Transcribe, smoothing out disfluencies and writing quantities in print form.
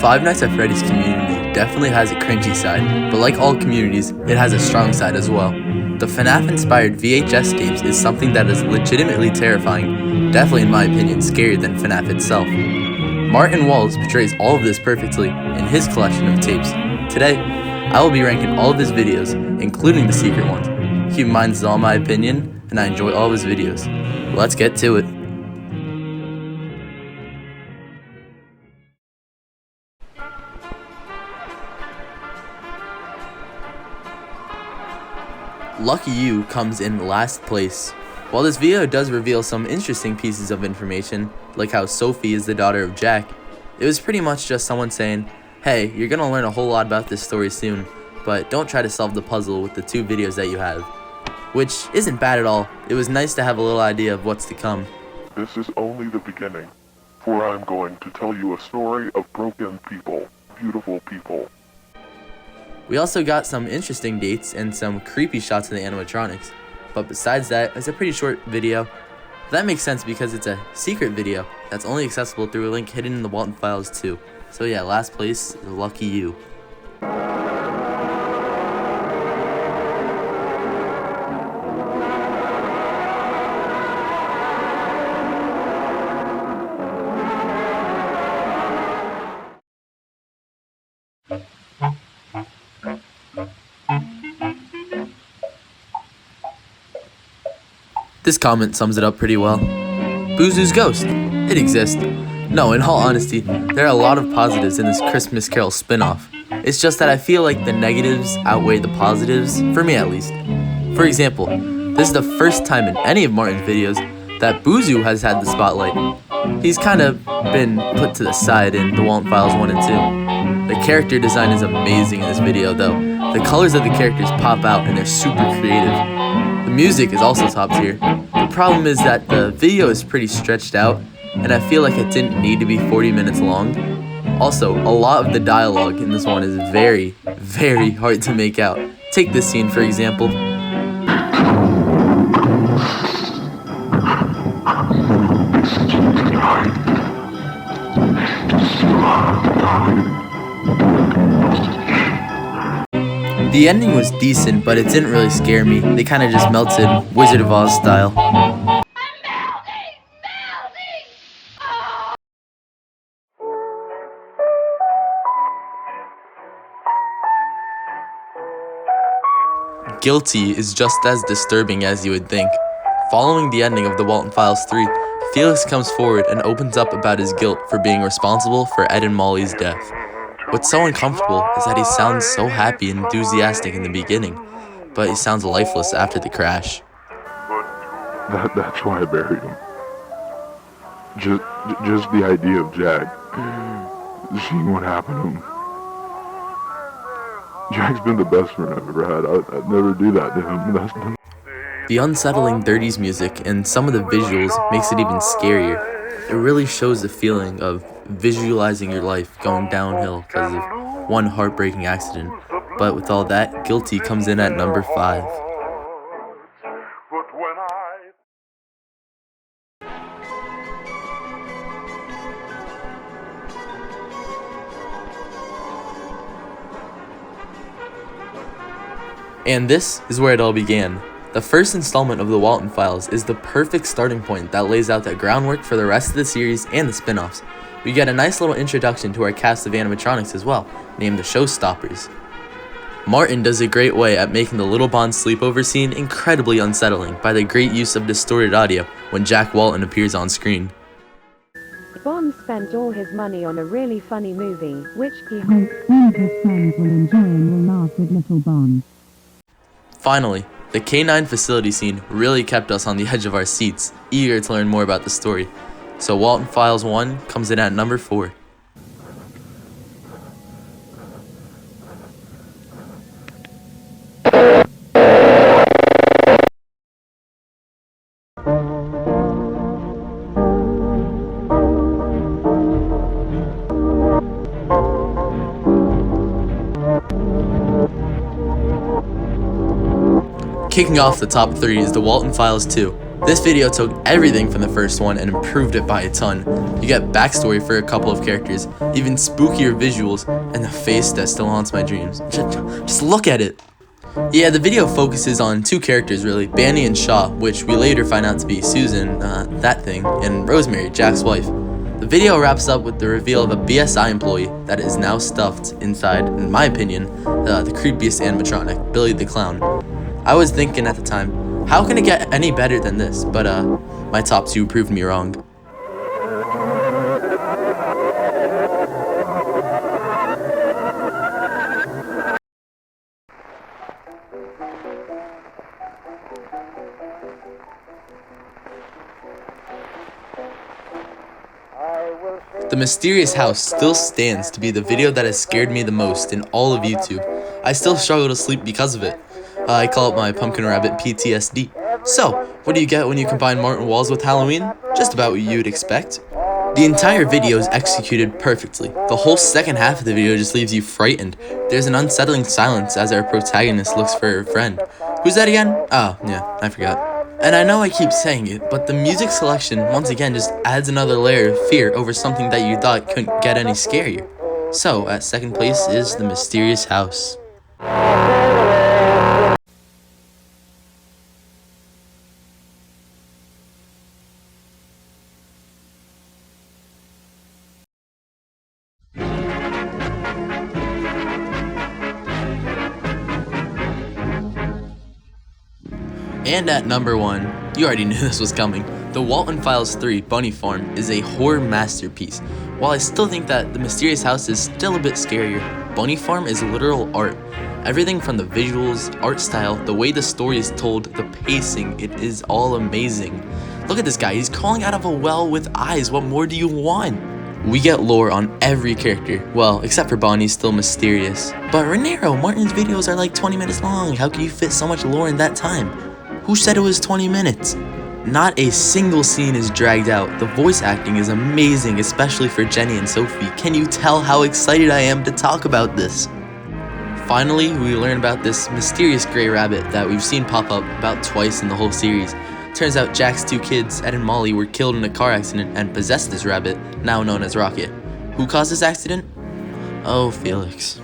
Five Nights at Freddy's community definitely has a cringy side, but like all communities, it has a strong side as well. The FNAF-inspired VHS tapes is something that is legitimately terrifying, definitely in my opinion scarier than FNAF itself. Martin Walls portrays all of this perfectly in his collection of tapes. Today, I will be ranking all of his videos, including the secret ones. Keep in mind this is all my opinion, and I enjoy all of his videos. Let's get to it. Lucky You comes in last place. While this video does reveal some interesting pieces of information, like how Sophie is the daughter of Jack, it was pretty much just someone saying, hey, you're gonna learn a whole lot about this story soon, but don't try to solve the puzzle with the 2 videos that you have. Which isn't bad at all. It was nice to have a little idea of what's to come. This is only the beginning, for I'm going to tell you a story of broken people, beautiful people. We also got some interesting dates and some creepy shots of the animatronics, but besides that, it's a pretty short video. That makes sense because it's a secret video that's only accessible through a link hidden in the Walton Files too. So yeah, last place, Lucky You. This comment sums it up pretty well. Boozoo's ghost. It exists. No, in all honesty, there are a lot of positives in this Christmas Carol spin-off. It's just that I feel like the negatives outweigh the positives, for me at least. For example, this is the first time in any of Martin's videos that Boozoo has had the spotlight. He's kind of been put to the side in the Walton Files 1 and 2. The character design is amazing in this video though. The colors of the characters pop out and they're super creative. The music is also top tier. The problem is that the video is pretty stretched out, and I feel like it didn't need to be 40 minutes long. Also, a lot of the dialogue in this one is very, very hard to make out. Take this scene for example. The ending was decent, but it didn't really scare me. They kind of just melted, Wizard of Oz style. Guilty is just as disturbing as you would think. Following the ending of the Walton Files 3, Felix comes forward and opens up about his guilt for being responsible for Ed and Molly's death. What's so uncomfortable is that he sounds so happy and enthusiastic in the beginning, but he sounds lifeless after the crash. That's why I buried him. Just the idea of Jack seeing what happened to him. Jack's been the best friend I've ever had. I'd never do that to him. The unsettling 30s music and some of the visuals makes it even scarier. It really shows the feeling of visualizing your life going downhill because of one heartbreaking accident. But with all that, Guilty comes in at number 5. And this is where it all began. The first installment of the Walton Files is the perfect starting point that lays out the groundwork for the rest of the series and the spin-offs. We get a nice little introduction to our cast of animatronics as well, named the Showstoppers. Martin does a great way at making the Little Bond sleepover scene incredibly unsettling by the great use of distorted audio when Jack Walton appears on screen. Bond spent all his money on a really funny movie, which he hopes all of his friends will enjoy and will laugh with little Bond. Finally, the K9 facility scene really kept us on the edge of our seats, eager to learn more about the story. So Walton Files 1 comes in at number 4. Kicking off the top 3 is the Walton Files 2. This video took everything from the first one and improved it by a ton. You get backstory for a couple of characters, even spookier visuals, and the face that still haunts my dreams. Just look at it. Yeah, the video focuses on two characters really, Banny and Shaw, which we later find out to be Susan, that thing, and Rosemary, Jack's wife. The video wraps up with the reveal of a BSI employee that is now stuffed inside, in my opinion, the creepiest animatronic, Billy the Clown. I was thinking at the time, how can it get any better than this? But my top two proved me wrong. The Mysterious House still stands to be the video that has scared me the most in all of YouTube. I still struggle to sleep because of it. I call it my pumpkin rabbit PTSD. So, what do you get when you combine Martin Walls with Halloween? Just about what you'd expect. The entire video is executed perfectly. The whole second half of the video just leaves you frightened. There's an unsettling silence as our protagonist looks for her friend. Who's that again? Oh, yeah, I forgot. And I know I keep saying it, but the music selection once again just adds another layer of fear over something that you thought couldn't get any scarier. So, at second place is The Mysterious House. And at number 1, you already knew this was coming, the Walton Files 3 Bunny Farm is a horror masterpiece. While I still think that The Mysterious House is still a bit scarier, Bunny Farm is literal art. Everything from the visuals, art style, the way the story is told, the pacing, it is all amazing. Look at this guy, he's crawling out of a well with eyes, what more do you want? We get lore on every character, well, except for Bonnie's still mysterious. But Renero, Martin's videos are like 20 minutes long, how can you fit so much lore in that time? Who said it was 20 minutes? Not a single scene is dragged out. The voice acting is amazing, especially for Jenny and Sophie. Can you tell how excited I am to talk about this? Finally, we learn about this mysterious gray rabbit that we've seen pop up about twice in the whole series. Turns out Jack's two kids, Ed and Molly, were killed in a car accident and possessed this rabbit, now known as Rocket. Who caused this accident? Oh, Felix.